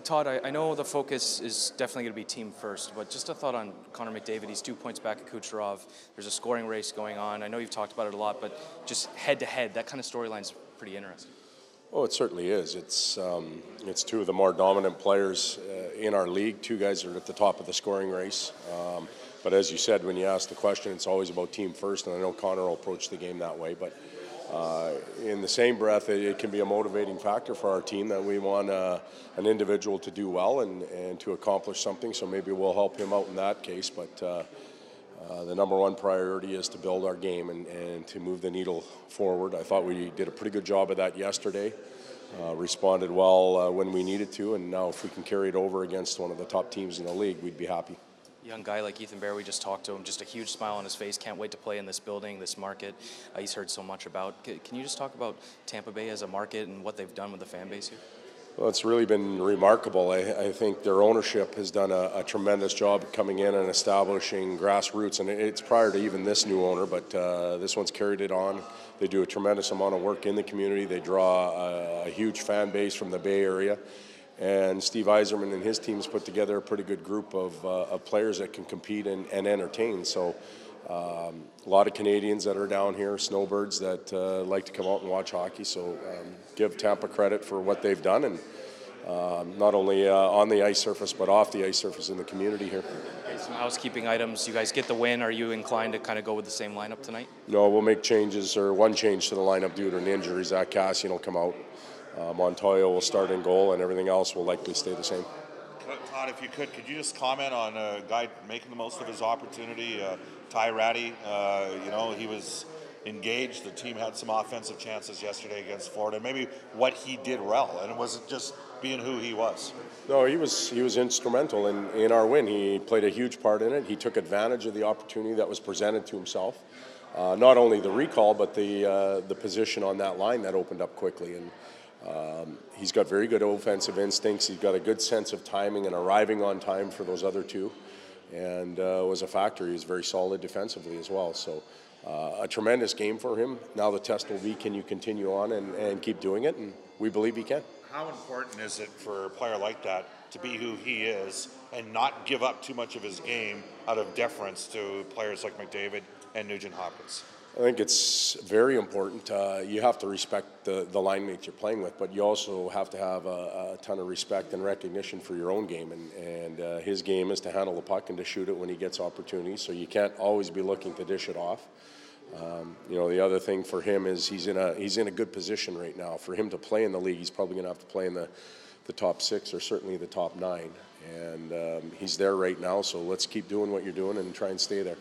Todd, I know the focus is definitely going to be team first, but just a thought on Connor McDavid. He's 2 points back at Kucherov. There's a scoring race going on. I know you've talked about it a lot, but just head-to-head, that kind of storyline's pretty interesting. Oh, it certainly is. It's two of the more dominant players in our league. Two guys are at the top of the scoring race. But as you said, when you ask the question, it's always about team first, and I know Connor will approach the game that way. But in the same breath, it can be a motivating factor for our team that we want an individual to do well and to accomplish something. So maybe we'll help him out in that case. But the number one priority is to build our game and to move the needle forward. I thought we did a pretty good job of that yesterday. Responded well when we needed to, and now if we can carry it over against one of the top teams in the league, we'd be happy. Young guy like Ethan Bear, we just talked to him, just a huge smile on his face, can't wait to play in this building, this market he's heard so much about. Can you just talk about Tampa Bay as a market and what they've done with the fan base here? Well, it's really been remarkable. I think their ownership has done a tremendous job coming in and establishing grassroots, and it's prior to even this new owner, but this one's carried it on. They do a tremendous amount of work in the community. They draw a huge fan base from the Bay Area. And Steve Yzerman and his teams put together a pretty good group of players that can compete and entertain. So a lot of Canadians that are down here, snowbirds that like to come out and watch hockey. So give Tampa credit for what they've done, and not only on the ice surface but off the ice surface in the community here. Okay, some housekeeping items. You guys get the win. Are you inclined to kind of go with the same lineup tonight? No, we'll make changes, or one change to the lineup due to an injury. Zach Cassian will come out. Montoya will start in goal, and everything else will likely stay the same. Todd, if you could you just comment on a guy making the most of his opportunity, Ty Ratty? He was engaged. The team had some offensive chances yesterday against Florida. Maybe what he did well, and it wasn't just being who he was. No, he was instrumental in our win. He played a huge part in it. He took advantage of the opportunity that was presented to himself. Not only the recall, but the position on that line that opened up quickly. And he's got very good offensive instincts. He's got a good sense of timing and arriving on time for those other two, and was a factor. He was very solid defensively as well. So a tremendous game for him. Now the test will be, can you continue on and keep doing it? And we believe he can. How important is it for a player like that to be who he is and not give up too much of his game out of deference to players like McDavid and Nugent Hopkins? I think it's very important. You have to respect the line mates you're playing with, but you also have to have a ton of respect and recognition for your own game. And his game is to handle the puck and to shoot it when he gets opportunities, so you can't always be looking to dish it off. The other thing for him is he's in a good position right now. For him to play in the league, he's probably going to have to play in the top 6 or certainly the top 9. And he's there right now, so let's keep doing what you're doing and try and stay there.